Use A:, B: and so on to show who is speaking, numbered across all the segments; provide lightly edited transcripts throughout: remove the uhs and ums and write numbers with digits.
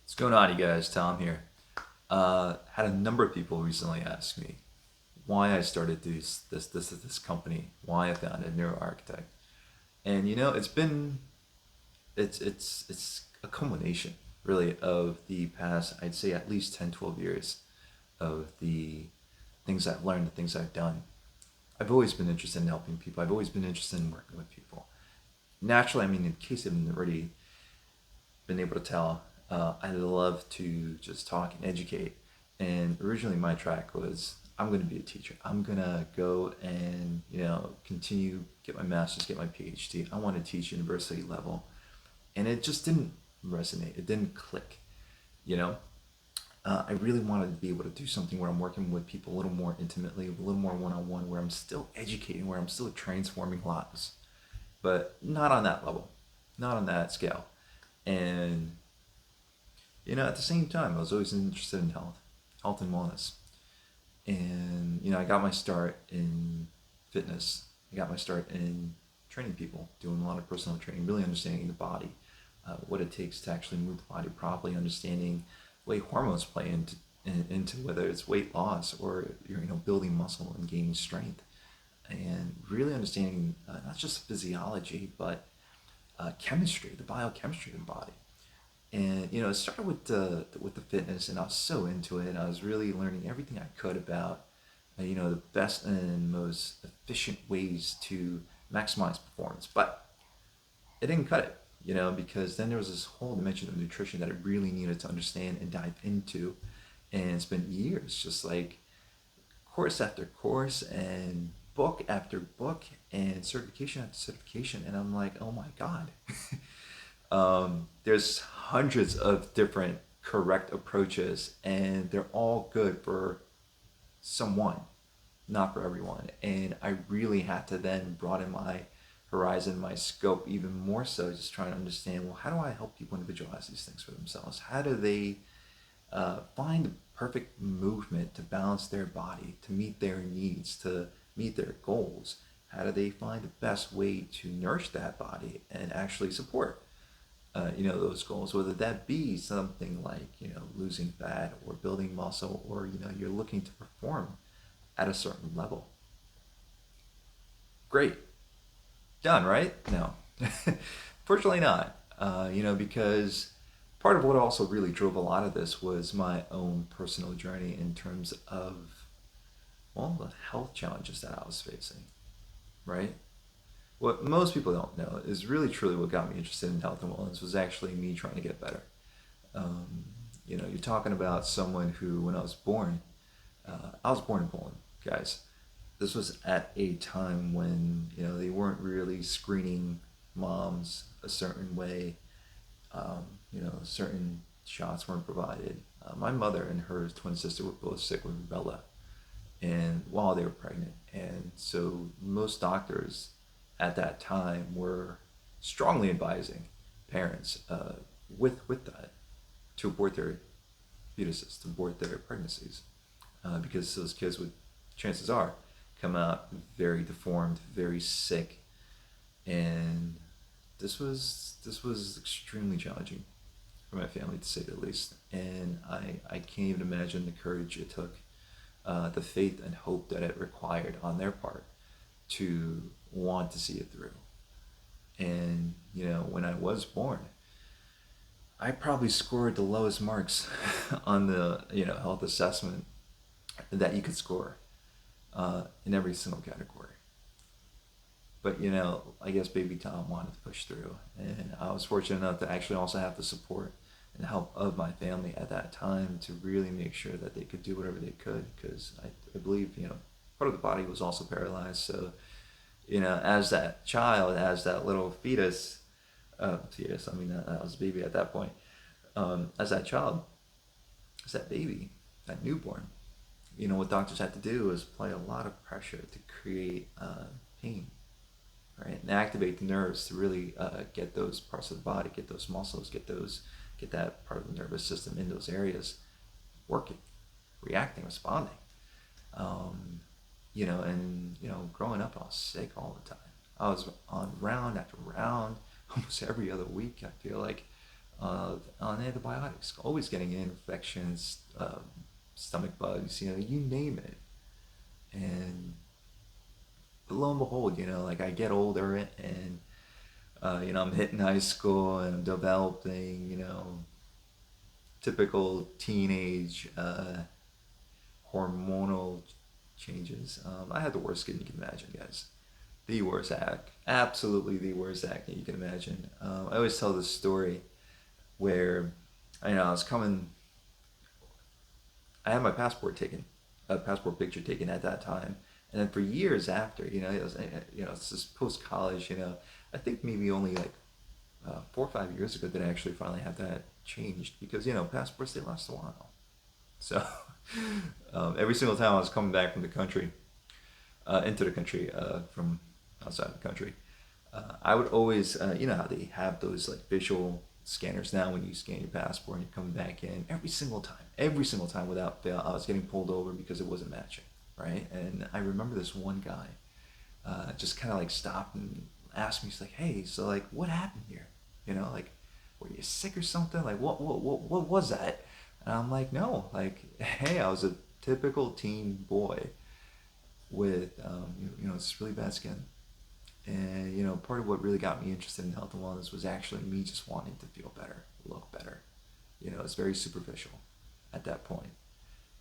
A: What's going on, you guys? Tom here. Had a number of people recently ask me why I started this company, why I founded NeuroArkitect, and it's a culmination really of the past, I'd say at least 10, 12 years of the things I've learned, the things I've done. I've always been interested in helping people. I've always been interested in working with people. Naturally, I mean, in case you haven't already been able to tell, I love to just talk and educate. And originally, my track was I'm going to be a teacher. I'm going to go and continue get my master's, get my PhD. I want to teach university level, and it just didn't resonate. It didn't click. You know, I really wanted to be able to do something where I'm working with people a little more intimately, a little more one on one, where I'm still educating, where I'm still transforming lives, but not on that level, not on that scale. And at the same time, I was always interested in health and wellness. And I got my start in fitness. I got my start in training people, doing a lot of personal training, really understanding the body, what it takes to actually move the body properly, understanding the way hormones play into whether it's weight loss or you're building muscle and gaining strength, and really understanding not just physiology but chemistry, the biochemistry of the body. And it started with the fitness, and I was so into it. I was really learning everything I could about the best and most efficient ways to maximize performance. But it didn't cut it, because then there was this whole dimension of nutrition that I really needed to understand and dive into. And it's been years, just like course after course and book after book and certification after certification. And I'm like, oh my God. There's hundreds of different correct approaches, and they're all good for someone, not for everyone. And I really had to then broaden my horizon, my scope even more so, just trying to understand, well, how do I help people individualize these things for themselves? How do they find the perfect movement to balance their body, to meet their needs, to meet their goals? How do they find the best way to nourish that body and actually support those goals, whether that be something like losing fat or building muscle, or you're looking to perform at a certain level. Great, done, right? No. Fortunately not. Because part of what also really drove a lot of this was my own personal journey in terms of, well, the health challenges that I was facing, right? What most people don't know is really truly what got me interested in health and wellness was actually me trying to get better. You're talking about someone who, when I was born in Poland, guys. This was at a time when they weren't really screening moms a certain way. Certain shots weren't provided. My mother and her twin sister were both sick with rubella, and while they were pregnant, and so most doctors at that time were strongly advising parents with that to abort their fetuses, to abort their pregnancies, because those kids would, chances are, come out very deformed, very sick, and this was extremely challenging for my family, to say the least. And I can't even imagine the courage it took, the faith and hope that it required on their part to want to see it through. And when I was born, I probably scored the lowest marks on the health assessment that you could score in every single category. But I guess baby Tom wanted to push through, and I was fortunate enough to actually also have the support and help of my family at that time to really make sure that they could do whatever they could, because I believe part of the body was also paralyzed. So as that child, as that little fetus, I mean, I was a baby at that point. As that child, as that baby, that newborn, what doctors had to do is apply a lot of pressure to create pain, right? And activate the nerves to really get those parts of the body, get those muscles, get that part of the nervous system in those areas working, reacting, responding. Growing up, I was sick all the time. I was on round after round, almost every other week, I feel like. on antibiotics, always getting infections, stomach bugs, you name it. And lo and behold, like I get older and I'm hitting high school and I'm developing, typical teenage hormonal changes. I had the worst skin you can imagine, guys. The worst act. Absolutely the worst acne you can imagine. I always tell this story where, I was coming, I had my passport taken, a passport picture taken at that time. And then for years after, it's just post college, I think maybe only like 4 or 5 years ago that I actually finally had that changed because, passports, they last a while. So every single time I was coming back from the country, into the country, from outside the country, I would always, how they have those like visual scanners now when you scan your passport and you're coming back in. Every single time without fail, I was getting pulled over because it wasn't matching, right? And I remember this one guy just kind of like stopped and asked me, he's like, "Hey, so like, what happened here? Like, were you sick or something? Like, what was that?" And I'm like, "No, like, hey, I was a typical teen boy with, this really bad skin." And, part of what really got me interested in health and wellness was actually me just wanting to feel better, look better. It's very superficial at that point.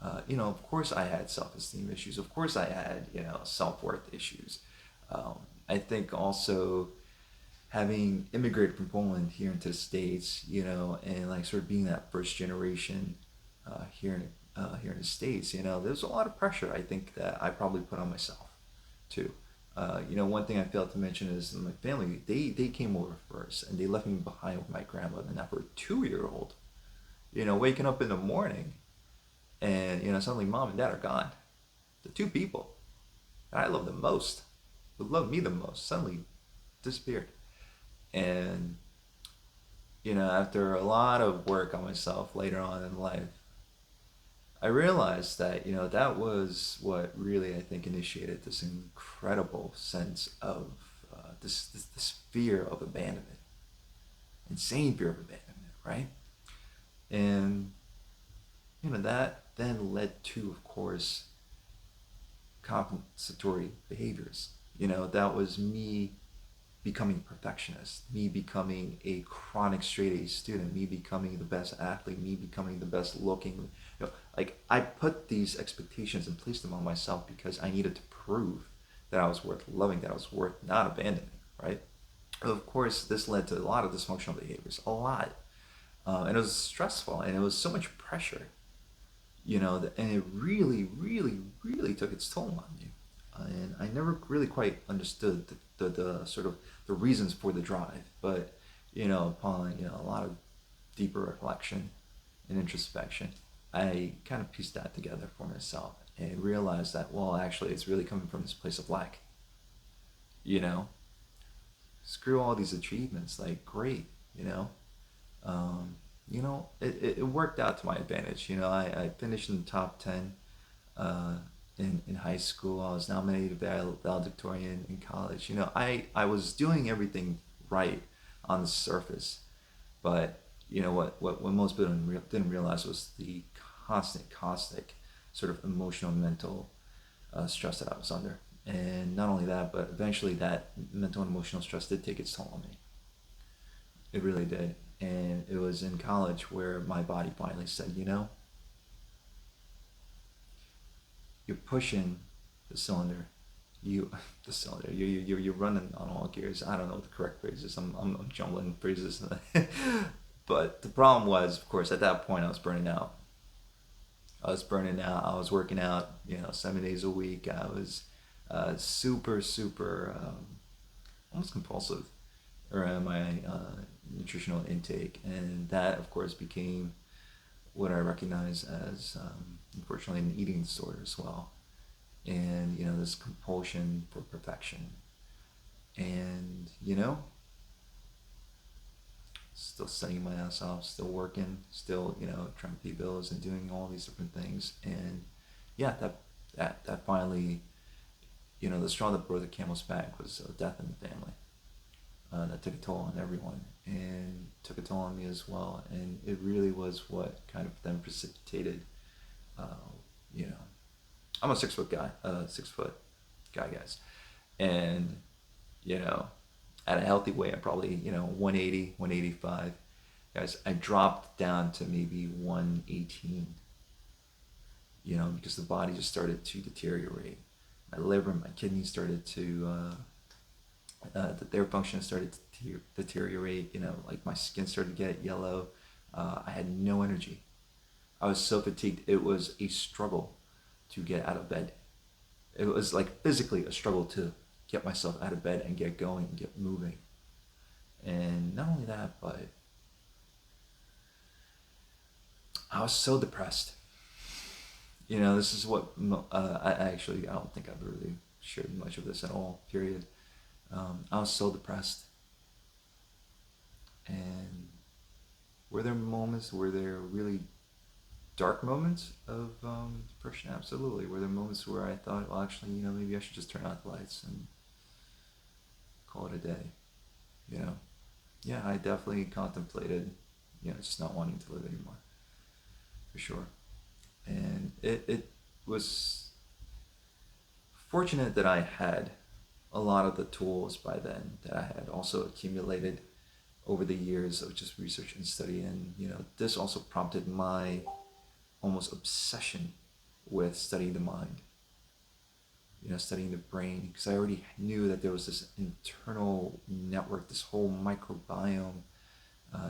A: Of course I had self-esteem issues. Of course I had, self-worth issues. I think also having immigrated from Poland here into the States, and like sort of being that first generation here in the States, there's a lot of pressure I think that I probably put on myself too. One thing I failed to mention is my family, they came over first and they left me behind with my grandmother. Now for a 2-year-old, waking up in the morning and, suddenly mom and dad are gone. The two people that I love the most, who love me the most, suddenly disappeared. And, after a lot of work on myself later on in life, I realized that, that was what really, I think, initiated this incredible sense of this fear of abandonment, insane fear of abandonment, right? And, that then led to, of course, compensatory behaviors. That was me becoming a perfectionist, me becoming a chronic straight A student, me becoming the best athlete, me becoming the best looking. Like I put these expectations and placed them on myself because I needed to prove that I was worth loving, that I was worth not abandoning, right? Of course, this led to a lot of dysfunctional behaviors, a lot. And it was stressful and it was so much pressure, and it really, really, really took its toll on me. And I never really quite understood the sort of the reasons for the drive. But, upon, a lot of deeper reflection and introspection, I kind of pieced that together for myself and realized that, well, actually, it's really coming from this place of lack. You know, Screw all these achievements. Like, great, it worked out to my advantage. I finished in the top 10 uh, in high school. I was nominated valedictorian in college. I was doing everything right on the surface, but what most people didn't realize was the constant, caustic sort of emotional and mental stress that I was under. And not only that, but eventually that mental and emotional stress did take its toll on me. It really did. And it was in college where my body finally said, you're pushing the cylinder. You, the cylinder. You're running on all gears. I don't know what the correct phrase is. I'm jumbling phrases. But the problem was, of course, at that point I was burning out. I was burning out. I was working out, 7 days a week. I was super, super, almost compulsive around my nutritional intake, and that, of course, became what I recognize as, unfortunately, an eating disorder as well. And this compulsion for perfection, and still studying my ass off, still working, still trying to pay bills and doing all these different things, and yeah, that finally, the straw that broke the camel's back was death in the family. That took a toll on everyone, and took a toll on me as well. And it really was what kind of then precipitated, uh, you know, I'm a 6 foot guy, 6 foot guy, guys. And, you know, at a healthy weight, I'm probably, 180, 185. Guys, I dropped down to maybe 118, because the body just started to deteriorate. My liver, my kidneys started to, their function started to deteriorate. Like my skin started to get yellow. I had no energy. I was so fatigued. It was a struggle to get out of bed. It was like physically a struggle to get myself out of bed and get going and get moving. And not only that, but I was so depressed. This is what I don't think I've really shared much of this at all. Period. I was so depressed, and were there really dark moments of depression? Absolutely. Were there moments where I thought, well, actually, maybe I should just turn out the lights and call it a day? Yeah, I definitely contemplated, just not wanting to live anymore, for sure. And it was fortunate that I had a lot of the tools by then that I had also accumulated over the years of just research and study. And, this also prompted my almost obsession with studying the mind, studying the brain, because I already knew that there was this internal network, this whole microbiome,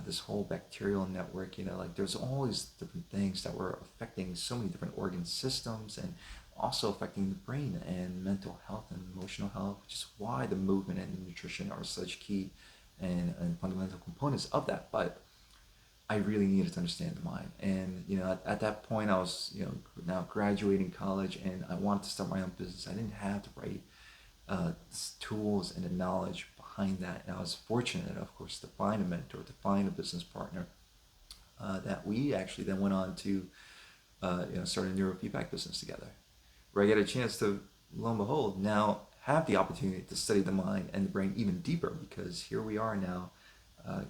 A: this whole bacterial network, like there's all these different things that were affecting so many different organ systems and also affecting the brain and mental health and emotional health, which is why the movement and nutrition are such key and fundamental components of that. But I really needed to understand the mind. And, at that point, I was, now graduating college and I wanted to start my own business. I didn't have the right tools and the knowledge behind that. And I was fortunate, of course, to find a mentor, to find a business partner that we actually then went on to, start a neurofeedback business together, where I get a chance to, lo and behold, now have the opportunity to study the mind and the brain even deeper, because here we are now,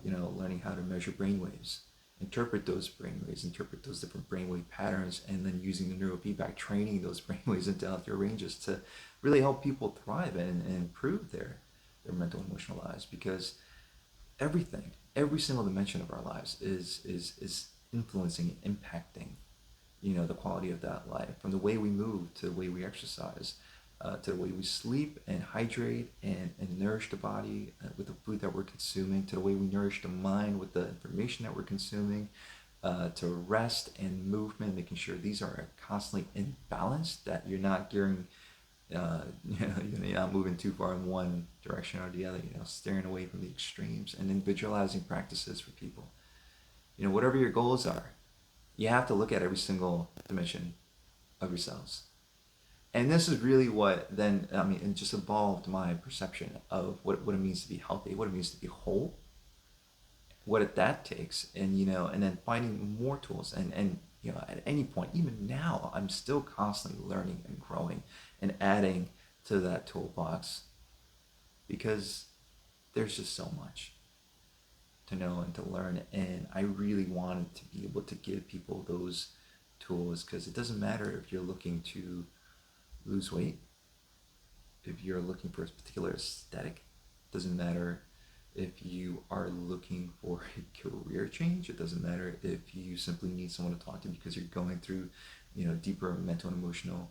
A: learning how to measure brain waves, interpret those brain waves, interpret those different brainwave patterns, and then using the neurofeedback, training those brain waves into healthier ranges to really help people thrive and improve their mental and emotional lives. Because every single dimension of our lives is influencing and impacting, the quality of that life, from the way we move to the way we exercise, to the way we sleep and hydrate and nourish the body with the food that we're consuming, to the way we nourish the mind with the information that we're consuming, to rest and movement, making sure these are constantly in balance, that you're not gearing, you're not moving too far in one direction or the other, steering away from the extremes, and individualizing practices for people. Whatever your goals are, you have to look at every single dimension of yourselves. And this is really what then, it just evolved my perception of what it means to be healthy, what it means to be whole, what that takes, and, and then finding more tools. And at any point, even now, I'm still constantly learning and growing and adding to that toolbox, because there's just so much to know and to learn. And I really wanted to be able to give people those tools, because it doesn't matter if you're looking to lose weight, if you're looking for a particular aesthetic, it doesn't matter if you are looking for a career change, it doesn't matter if you simply need someone to talk to because you're going through, deeper mental and emotional,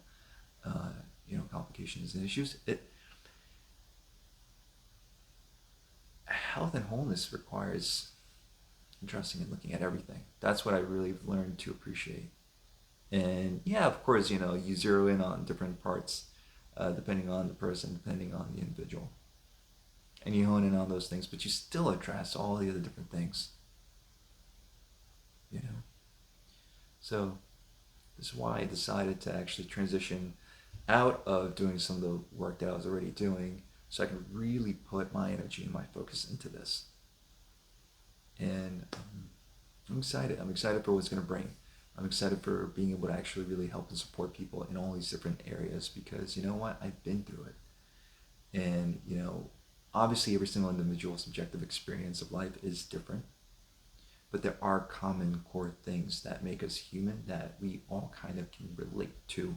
A: complications and issues. Health and wholeness requires addressing and looking at everything. That's what I really learned to appreciate. And yeah, of course, you zero in on different parts, depending on the person, depending on the individual. And you hone in on those things, but you still address all the other different things. So this is why I decided to actually transition out of doing some of the work that I was already doing, so I can really put my energy and my focus into this. And I'm excited. I'm excited for what's going to bring. I'm excited for being able to actually really help and support people in all these different areas, because you know what? I've been through it. And, Obviously, every single individual subjective experience of life is different, but there are common core things that make us human that we all kind of can relate to.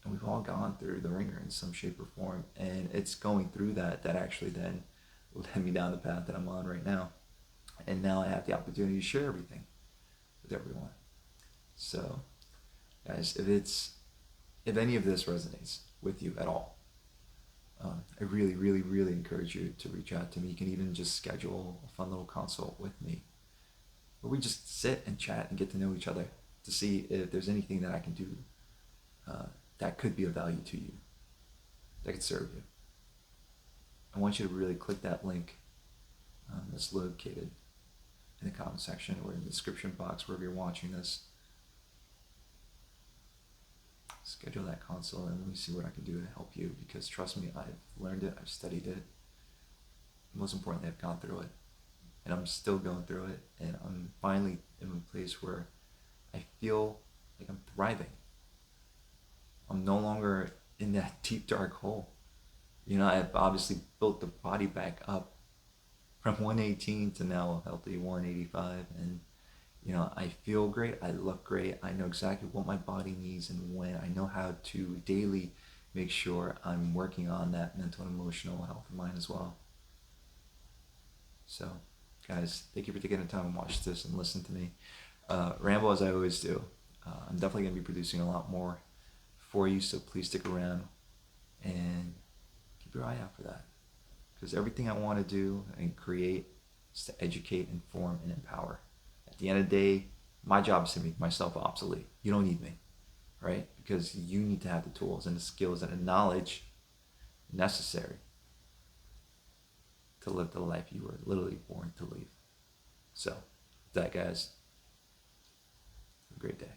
A: And we've all gone through the ringer in some shape or form. And it's going through that actually then led me down the path that I'm on right now. And now I have the opportunity to share everything with everyone. So, guys, if any of this resonates with you at all, I really, really, really encourage you to reach out to me. You can even just schedule a fun little consult with me where we just sit and chat and get to know each other to see if there's anything that I can do that could be of value to you, that could serve you. I want you to really click that link that's located in the comment section or in the description box wherever you're watching this. Schedule that consult and let me see what I can do to help you, because trust me, I've learned it, I've studied it. Most importantly, I've gone through it, and I'm still going through it, and I'm finally in a place where I feel like I'm thriving. I'm no longer in that deep dark hole. You know, I've obviously built the body back up from 118 to now a healthy 185, and you know, I feel great, I look great, I know exactly what my body needs and when. I know how to daily make sure I'm working on that mental and emotional health of mine as well. So, guys, thank you for taking the time to watch this and listen to me ramble as I always do. I'm definitely going to be producing a lot more for you, so please stick around and keep your eye out for that. Because everything I want to do and create is to educate, inform, and empower. At the end of the day, my job is to make myself obsolete. You don't need me, right? Because you need to have the tools and the skills and the knowledge necessary to live the life you were literally born to live. So, with that, guys, have a great day.